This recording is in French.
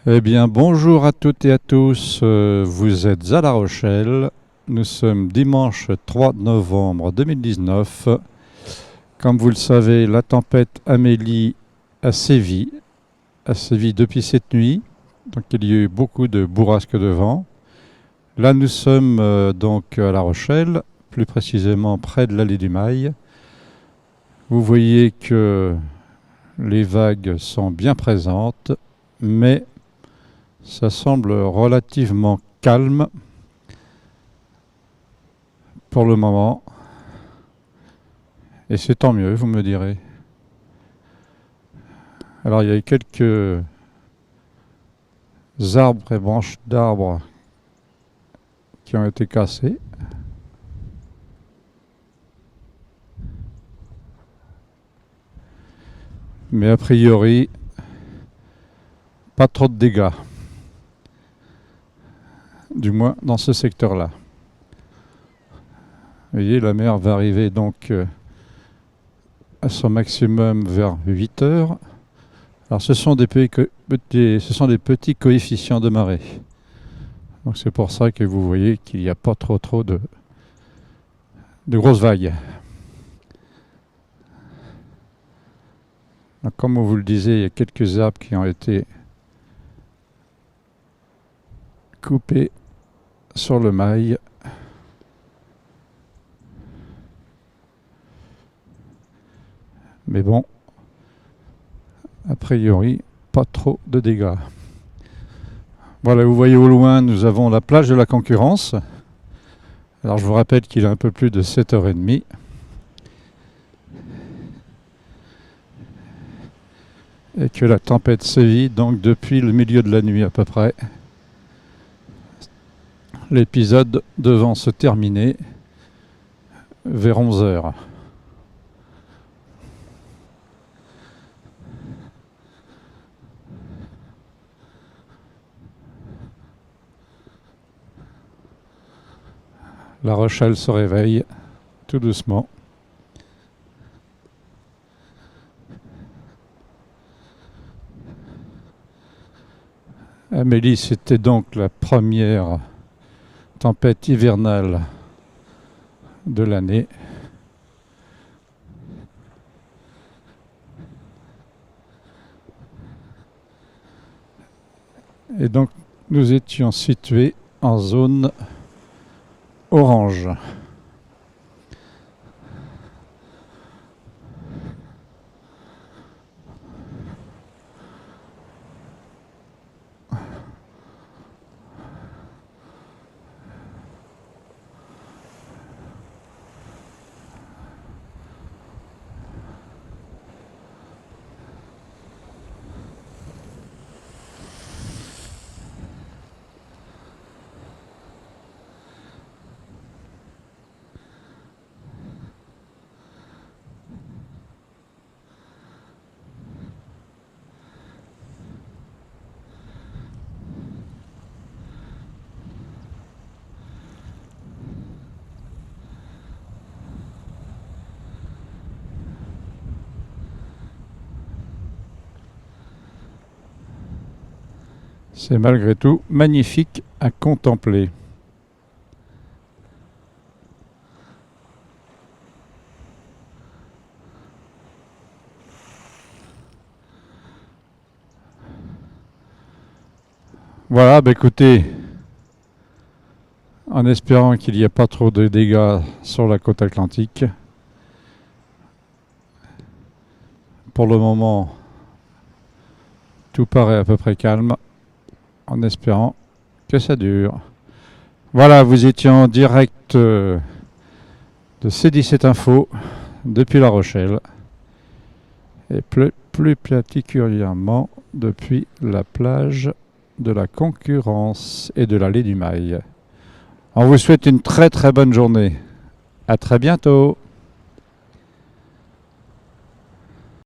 Eh bien, bonjour à toutes et à tous. Vous êtes à La Rochelle. Nous sommes dimanche 3 novembre 2019. Comme vous le savez, la tempête Amélie a sévi depuis cette nuit. Donc, il y a eu beaucoup de bourrasques de vent. Là, nous sommes donc à La Rochelle, plus précisément près de l'allée du Mail. Vous voyez que les vagues sont bien présentes, mais ça semble relativement calme pour le moment. Et c'est tant mieux, vous me direz. Alors il y a quelques arbres et branches d'arbres qui ont été cassés. Mais a priori, pas trop de dégâts. Du moins dans ce secteur-là. Vous voyez, la mer va arriver donc à son maximum vers 8 heures. Alors ce sont des petits coefficients de marée. Donc c'est pour ça que vous voyez qu'il n'y a pas trop de grosses vagues. Donc, comme on vous le disait, il y a quelques arbres qui ont été coupés sur le mail. Mais bon, a priori, pas trop de dégâts. Voilà, vous voyez au loin, nous avons la plage de la Concurrence. Alors je vous rappelle qu'il est un peu plus de 7h30. Et que la tempête sévit donc depuis le milieu de la nuit à peu près. L'épisode devant se terminer vers 11h. La Rochelle se réveille tout doucement. Amélie, c'était donc la première tempête hivernale de l'année. Et donc, nous étions situés en zone orange. C'est malgré tout magnifique à contempler. Voilà, bah écoutez, en espérant qu'il n'y ait pas trop de dégâts sur la côte atlantique, pour le moment, tout paraît à peu près calme, en espérant que ça dure. Voilà, vous étiez en direct de C17 Info depuis La Rochelle et plus particulièrement depuis la plage de la Concurrence et de l'allée du Mail. On vous souhaite une très très bonne journée. À très bientôt.